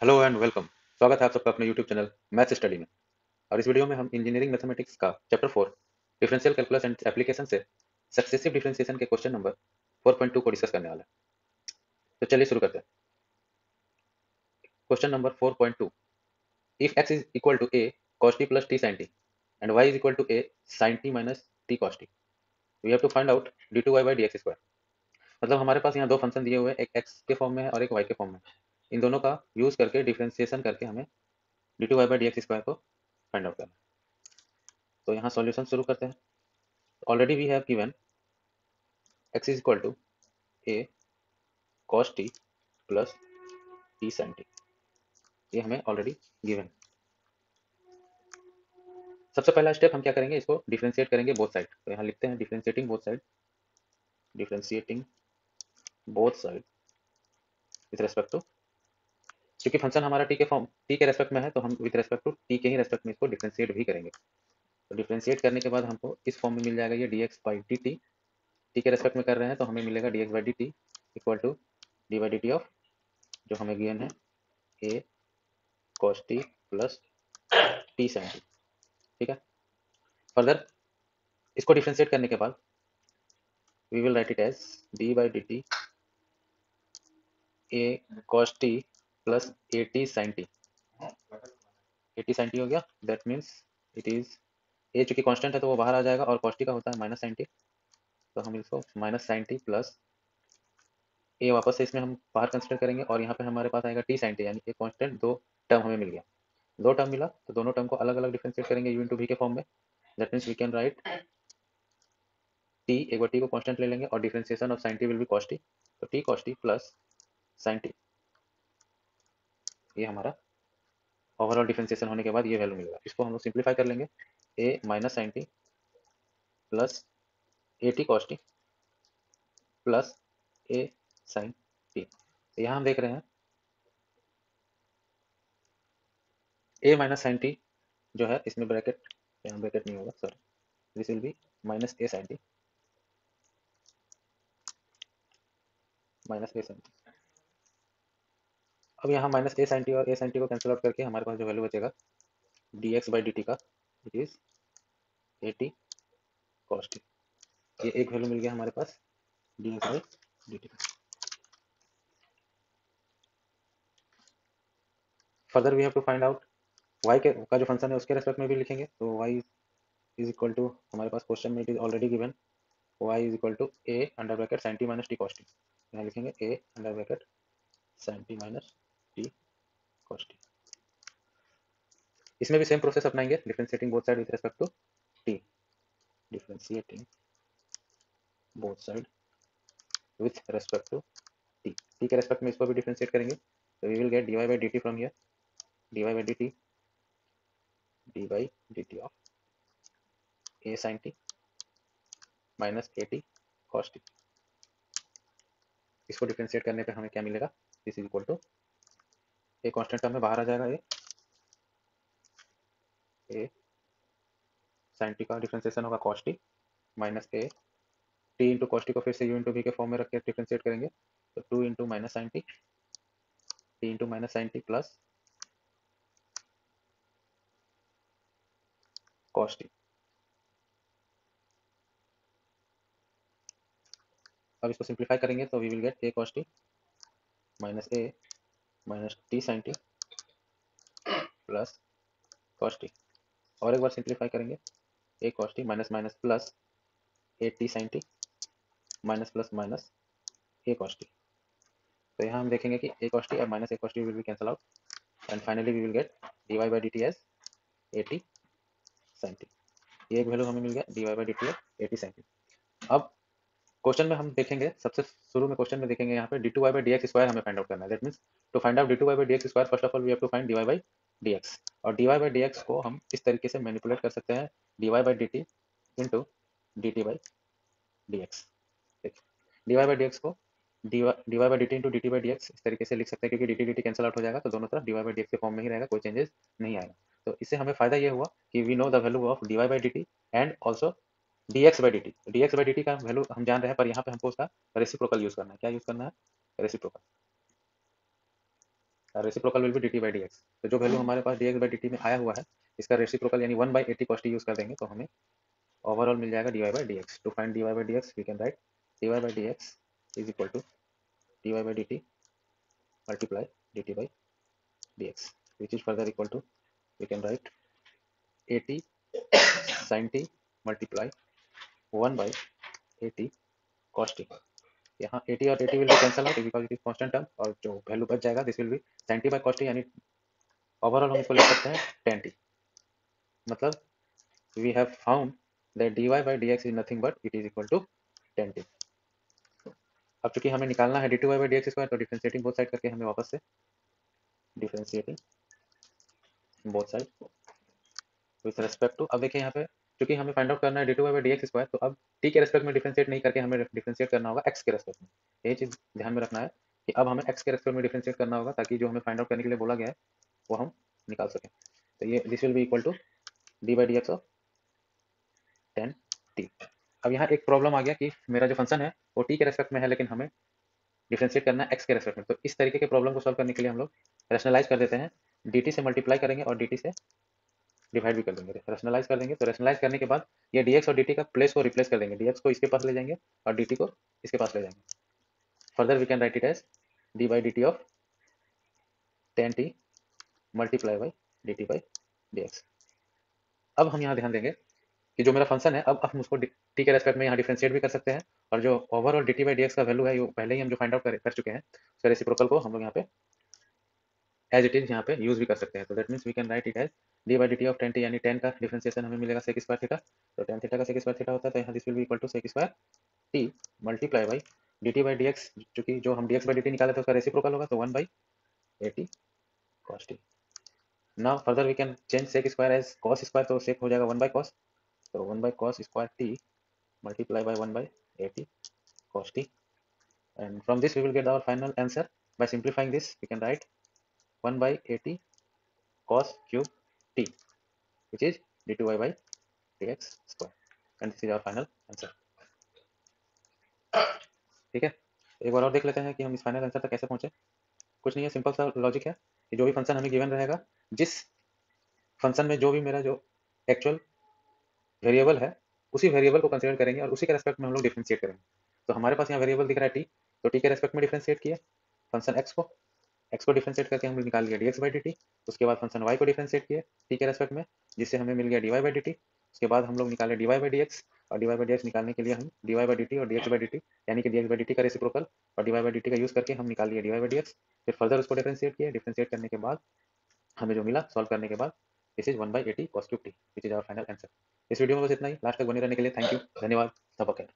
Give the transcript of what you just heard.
Hello and welcome. स्वागत है आप सबका अपने यूट्यूब चैनल मैथ्स स्टडी में। और इस वीडियो में हम इंजीनियरिंग मैथमेटिक्स का chapter 4 differential calculus and application से सक्सेसिव डिफरेंशिएशन के क्वेश्चन नंबर 4.2 को डिस्कस करने वाले हैं। तो चलिए शुरू करते हैं। Question number 4.2, if x is equal to a cos t plus t sin t and y is equal to a sin t minus t cos t, we have to find out d2y by dx square। मतलब हमारे पास यहाँ दो function दिए हुए हैं, एक x के form में है और एक y के फॉर्म में है। इन दोनों का यूज करके डिफरेंशिएशन करके हमें d2y by dx स्क्वायर को फाइंड आउट करना है। तो यहाँ सॉल्यूशन शुरू करते हैं। Already we have given x is equal to a cos t plus t sin t, ये हमें ऑलरेडी गिवन। सबसे पहला स्टेप हम क्या करेंगे, इसको डिफरेंशिएट करेंगे बोथ साइड। तो यहाँ लिखते हैं differentiating both side, differentiating both side with respect to, क्योंकि फंक्शन हमारा टी के फॉर्म टी के रेस्पेक्ट में है तो हम विथ रेस्पेक्ट टू टी के ही रेस्पेक्ट में इसको डिफरेंशिएट भी करेंगे। तो डिफरेंशिएट करने के बाद हमको इस फॉर्म में मिल जाएगा ये dx by d t. T के रेस्पेक्ट में कर रहे हैं तो हमें मिलेगा dx by d t equal to d by d t of, जो हमें गिवन है a cos t plus t sin t। ठीक है। फर्दर इसको डिफरेंशिएट करने के बाद we will write it as d by d t a cos t plus a t sin t। a t sin t हो गया, that means it is a चूंकि कांस्टेंट है तो वो बाहर आ जाएगा और cos t का होता है माइनस sin t, तो हम इसको minus sin t plus a वापस से इसमें हम बाहर कंसिडर करेंगे और यहाँ पे हमारे पास आएगा t sin t, यानी एक कांस्टेंट दो टर्म हमें मिल गया। दो टर्म मिला तो दोनों टर्म को अलग अलग डिफरेंशिएट करेंगे u इंटू v के फॉर्म में। That means we can write t, एक बार t को कांस्टेंट ले लेंगे और differentiation of sin t will be cos t, तो t cos t plus sin t, ये हमारा ओवरऑल डिफरेंशिएशन होने के बाद ये वैल्यू मिलेगा। इसको हम लोग सिंप्लीफाई कर लेंगे, a minus sin t plus a t cos t plus a sine t. तो यहाँ हम देख रहे हैं a माइनस साइन टी जो है इसमें ब्रैकेट, यहाँ ब्रैकेट नहीं होगा sorry, this will be minus a sine t minus a sine t. अब यहाँ माइनस ए साइन टी और ए साइन टी को कैंसिल आउट करके हमारे पास जो वैल्यू बचेगा d x by d t का, it is a t cos t. ये एक वैल्यू मिल गया हमारे पास d x by d t. Further we have to find out y के का जो फंक्शन है उसके रेस्पेक्ट में भी लिखेंगे। तो y इज इक्वल टू, हमारे पास क्वेश्चन में it is already given, y is equal to a under bracket sin t minus t cos t. यहाँ लिखेंगे a under bracket sin t minus t cos t. इसमें भी same process अपनाएंगे, differentiating both side with respect to t, differentiating both side with respect to t। t के respect में इसको भी differentiate करेंगे तो we will get dy by dt from here, dy by dt, dy by dt of a sin t minus a t cos t। इसको डिफरेंशिएट करने पे हमें क्या मिलेगा, this is equal to a constant term में बाहर आ जाएगा a sin t का डिफरेंशिएशन होगा cos t minus a t into cos t को फिर से u इंटू v के फॉर्म में रख के डिफरेंशिएट करेंगे तो 2 into minus sine t, t into minus sine t plus cos t। अब इसको सिंप्लीफाई करेंगे तो we will get a cos t minus a minus t sin t plus cos t। और एक बार सिंप्लीफाई करेंगे a cos t minus minus plus a t sin t minus plus minus a cos t। तो यहाँ हम देखेंगे कि a cos t और minus a cos t will be cancel out and finally we will get dy by dt as a t sin t। ये एक value हमें मिल गया dy by dt of a t sin t। अब question में हम देखेंगे, सबसे शुरू में क्वेश्चन में देखेंगे यहाँ पे d2y by dx स्क्वायर हमें फाइंड आउट करना है। That means to find out d2y by dx square first of all we have to find dy by dx, और dy by dx को हम इस तरीके से मैनिपुलेट कर सकते हैं dy by dt into dt by dx। देखिए dy by dx को dy by dt into dt by dx इस तरीके से लिख सकते हैं, क्योंकि dt dt कैंसिल आउट हो जाएगा तो दोनों तरफ dy by dx के फॉर्म में ही रहेगा, कोई चेंजेस नहीं आएगा। तो इससे हमें फायदा ये हुआ कि we know the value of dy by dt and also dx by dt। dx by dt का वैल्यू हम जान रहे हैं, पर यहाँ पे हमको उसका रेसिप्रोकल यूज करना है। क्या यूज करना है, reciprocal. Reciprocal will be dt by dx। तो जो वैल्यू हमारे पास dx बाई dt में आया हुआ है, इसका रेसिप्रोकल यानी 1/80 cos t यूज कर देंगे तो हमें ओवरऑल मिल जाएगा dy by dx। To find dy by dx we can write dy by dx is equal to dy by dt multiply dt by dx, which is further equal to, we can write 80 sin t multiply 1 by 80 cos t। यहाँ 80 और 80 will be cancel out because it is constant term, और जो value बच जाएगा this will B sin t by cos t, यानी overall हम इसको लिख सकते हैं tan t। मतलब we have found that dy by dx is nothing but it is equal to tan t। अब चूंकि हमें निकालना है dy by dx स्क्वायर, तो डिफरेंशिएटिंग बोथ साइड करके हमें वापस से differentiating both side with respect to, अब देखिए यहाँ पे क्योंकि हमें फाइंड आउट करना है dy by dx स्क्वायर, तो अब t के रेस्पेक्ट में डिफरेंशिएट नहीं करके हमें डिफरेंशिएट करना होगा x के रेस्पेक्ट में। यही चीज ध्यान में रखना है कि अब हमें x के रेस्पेक्ट में डिफरेंशिएट करना होगा ताकि जो हमें फाइंड आउट करने के लिए बोला गया है वो हम निकाल सकें। तो ये this will be equal to d by d x of tan t। अब यहाँ एक प्रॉब्लम आ गया कि मेरा जो फंक्शन है वो t के रेस्पेक्ट में है लेकिन हमें डिफरेंशिएट करना है x के रेस्पेक्ट में। तो इस तरीके के प्रॉब्लम को सॉल्व करने के लिए हम लोग रैशनलाइज कर देते हैं, dt से मल्टीप्लाई करेंगे और dt से डिवाइड भी कर देंगे, रैशनलाइज कर देंगे। तो रैशनलाइज करने के बाद ये dx और dt का प्लेस को रिप्लेस कर देंगे, dx को इसके पास ले जाएंगे और dt को इसके पास ले जाएंगे। Further we can write it as d by dt of tan t multiply by dt by dx। अब हम यहाँ ध्यान देंगे कि जो मेरा फंक्शन है अब हम उसको t के रेस्पेक्ट में यहाँ डिफरेंशिएट भी कर सकते हैं, और जो ओवरऑल dt बाई dx का वैल्यू है वो पहले ही हम जो फाइंड आउट कर चुके हैं उसका रेसिप्रोकल को हम लोग यहाँ पे एज इट इज यहाँ पे यूज भी कर सकते हैं। तो that means we can write it as d by d t of tan t, यानी tan का डिफरेंशिएशन हमें मिलेगा sec स्क्वायर थीटा। तो tan थीटा का sec स्क्वायर थीटा होता है, तो यहाँ this will be equal to sec square t multiply by dt by dx, चूंकि जो हम dx बाई dt निकाले थे उसका रेसिप्रोकल होगा तो 1 by 80 cos t। Now further we can change sec square as cos square, तो sec हो जाएगा 1 बाई cos, तो 1 by cos square t multiply by 1 by 80 cos t, and from this we will get our final answer. By simplifying this we can write 1 by 80 cos cube t, which is d2y by dx square, and this is our final answer। ठीक है, एक बार और देख लेते हैं कि हम इस फाइनल आंसर तक कैसे पहुंचे। कुछ नहीं है, सिंपल सा लॉजिक है कि जो भी फंक्शन हमें गिवन रहेगा, जिस फंक्शन में जो भी मेरा जो एक्चुअल वेरिएबल है उसी वेरिएबल को कंसीडर करेंगे और उसी के रेस्पेक्ट में हम लोग डिफरेंशिएट करेंगे। तो हमारे पास यहाँ वेरिएबल दिख रहा है t, तो t के रेस्पेक्ट में डिफरेंशिएट किए फंक्शन x को डिफरेंशिएट करके हम निकाल लिया dx बाई dt। उसके बाद फंक्शन y को डिफरेंशिएट किए t के रेस्पेक्ट में, जिससे हमें मिल गया dy बाई dt। उसके बाद हम लोग निकाले dy बाई dx, और dy बाई dx निकालने के लिए हम dy बाई dt और dx बाई dt यानी कि dx बाई dt का रेसिप्रोकल और dy बाई dt का यूज करके हम निकाल लिए dy बाई dx। फिर फर्दर उसको डिफरेंशिएट किए, डिफरेंशिएट करने के बाद हमें जो मिला सॉल्व करने के बाद this is 1 by 80 cos cube t, which is our final answer. इस वीडियो में बस इतना ही, लास्ट तक बने रहने के लिए थैंक यू, धन्यवाद, सबक है।